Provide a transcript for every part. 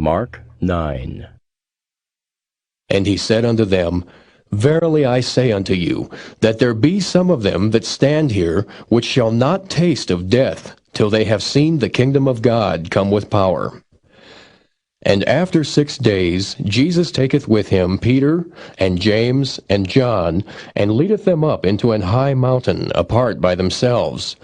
Mark 9. And he said unto them, Verily I say unto you, that there be some of them that stand here, which shall not taste of death, till they have seen the kingdom of God come with power. And after 6 days Jesus taketh with him Peter, and James, and John, and leadeth them up into an high mountain, apart by themselves.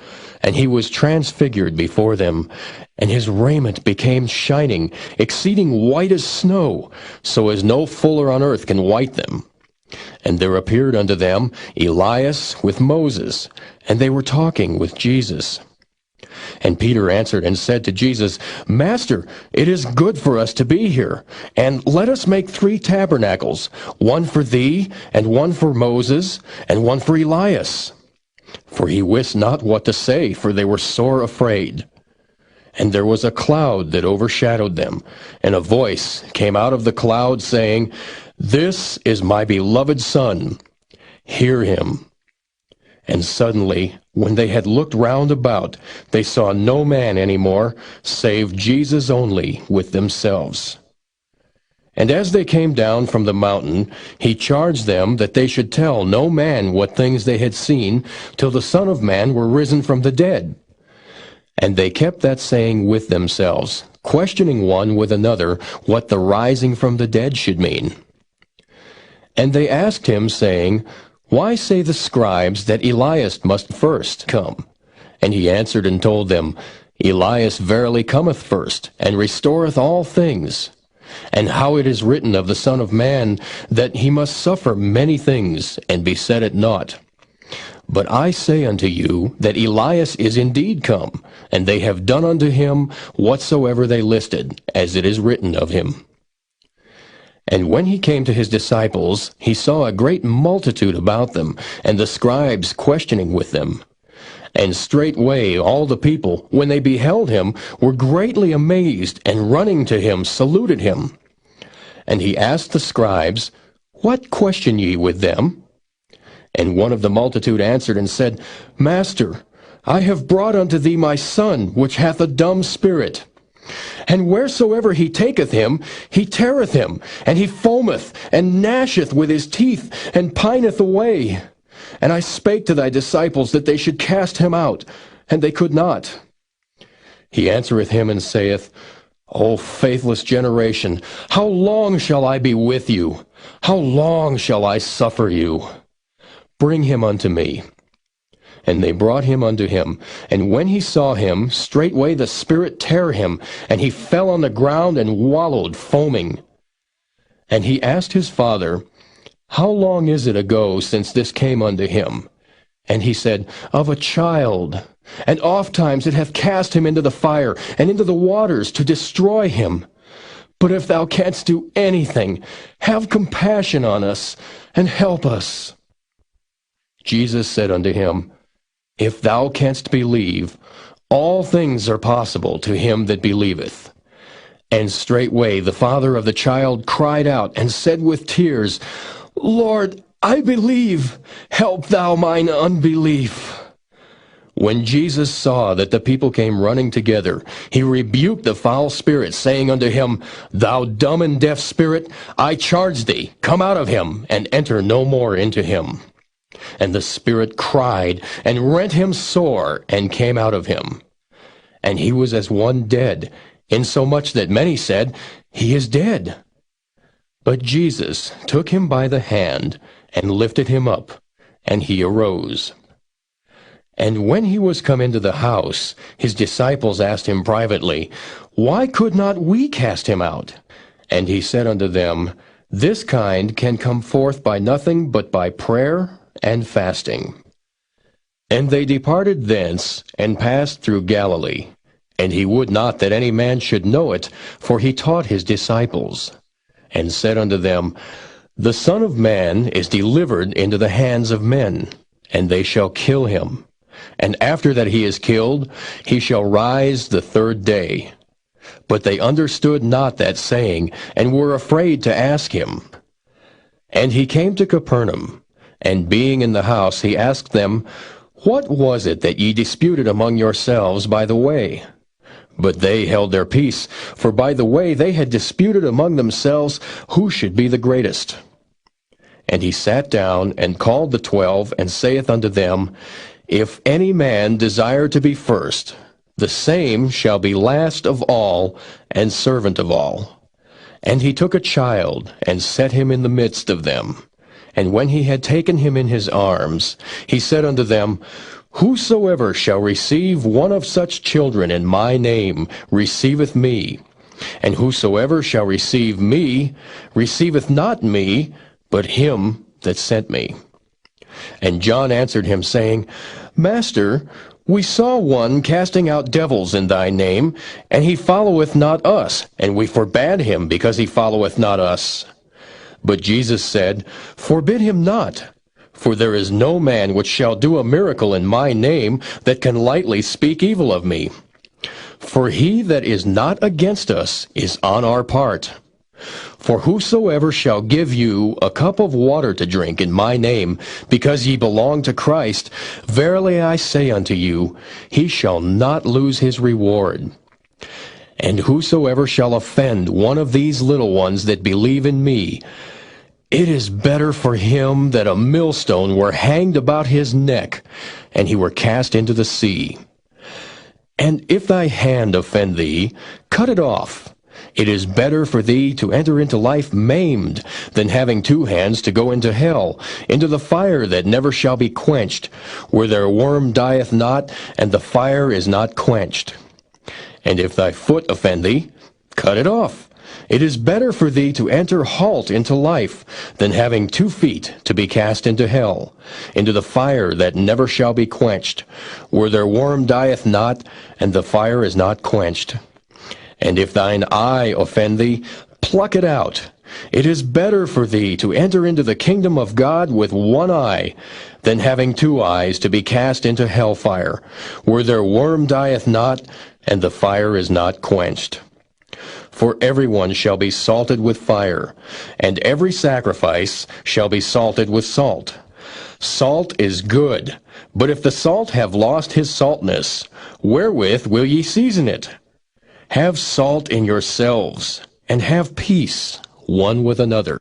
And he was transfigured before them, and his raiment became shining, exceeding white as snow, so as no fuller on earth can white them. And there appeared unto them Elias with Moses, and they were talking with Jesus. And Peter answered and said to Jesus, Master, it is good for us to be here, and let us make 3 tabernacles, one for thee, and one for Moses, and one for Elias. For he wist not what to say, for they were sore afraid. And there was a cloud that overshadowed them, and a voice came out of the cloud, saying, This is my beloved Son, hear him. And suddenly, when they had looked round about, they saw no man any more, save Jesus only with themselves. And as they came down from the mountain, he charged them that they should tell no man what things they had seen, till the Son of Man were risen from the dead. And they kept that saying with themselves, questioning one with another what the rising from the dead should mean. And they asked him, saying, Why say the scribes that Elias must first come? And he answered and told them, Elias verily cometh first, and restoreth all things. And how it is written of the Son of Man, that he must suffer many things, and be set at naught. But I say unto you, that Elias is indeed come, and they have done unto him whatsoever they listed, as it is written of him. And when he came to his disciples, he saw a great multitude about them, and the scribes questioning with them. And straightway all the people, when they beheld him, were greatly amazed, and running to him saluted him. And he asked the scribes, What question ye with them? And one of the multitude answered and said, Master, I have brought unto thee my son, which hath a dumb spirit. And wheresoever he taketh him, he teareth him, and he foameth, and gnasheth with his teeth, and pineth away. And I spake to thy disciples that they should cast him out, and they could not. He answereth him and saith, O faithless generation, how long shall I be with you? How long shall I suffer you? Bring him unto me. And they brought him unto him. And when he saw him, straightway the spirit tare him, and he fell on the ground and wallowed, foaming. And he asked his father, How long is it ago since this came unto him? And he said, Of a child. And ofttimes it hath cast him into the fire, and into the waters, to destroy him. But if thou canst do anything, have compassion on us, and help us. Jesus said unto him, If thou canst believe, all things are possible to him that believeth. And straightway the father of the child cried out, and said with tears, Lord, I believe, help thou mine unbelief. When Jesus saw that the people came running together, he rebuked the foul spirit, saying unto him, Thou dumb and deaf spirit, I charge thee, come out of him, and enter no more into him. And the spirit cried, and rent him sore, and came out of him. And he was as one dead, insomuch that many said, He is dead. But Jesus took him by the hand, and lifted him up, and he arose. And when he was come into the house, his disciples asked him privately, Why could not we cast him out? And he said unto them, This kind can come forth by nothing but by prayer and fasting. And they departed thence, and passed through Galilee. And he would not that any man should know it, for he taught his disciples. And said unto them, The Son of Man is delivered into the hands of men, and they shall kill him. And after that he is killed, he shall rise the 3rd day. But they understood not that saying, and were afraid to ask him. And he came to Capernaum, and being in the house, he asked them, What was it that ye disputed among yourselves by the way? But they held their peace, for by the way they had disputed among themselves who should be the greatest. And he sat down, and called the 12, and saith unto them, If any man desire to be first, the same shall be last of all, and servant of all. And he took a child, and set him in the midst of them. And when he had taken him in his arms, he said unto them, Whosoever shall receive one of such children in my name receiveth me. And whosoever shall receive me receiveth not me, but him that sent me. And John answered him, saying, Master, we saw one casting out devils in thy name, and he followeth not us, and we forbade him, because he followeth not us. But Jesus said, Forbid him not, for there is no man which shall do a miracle in my name that can lightly speak evil of me. For he that is not against us is on our part. For whosoever shall give you a cup of water to drink in my name, because ye belong to Christ, verily I say unto you, he shall not lose his reward. And whosoever shall offend one of these little ones that believe in me, it is better for him that a millstone were hanged about his neck, and he were cast into the sea. And if thy hand offend thee, cut it off. It is better for thee to enter into life maimed, than having two hands to go into hell, into the fire that never shall be quenched, where their worm dieth not, and the fire is not quenched. And if thy foot offend thee, cut it off. It is better for thee to enter halt into life, than having 2 feet to be cast into hell, into the fire that never shall be quenched, where their worm dieth not, and the fire is not quenched. And if thine eye offend thee, pluck it out. It is better for thee to enter into the kingdom of God with 1 eye, than having 2 eyes to be cast into hellfire, where their worm dieth not, and the fire is not quenched. For everyone shall be salted with fire, and every sacrifice shall be salted with salt. Salt is good, but if the salt have lost his saltness, wherewith will ye season it? Have salt in yourselves, and have peace one with another.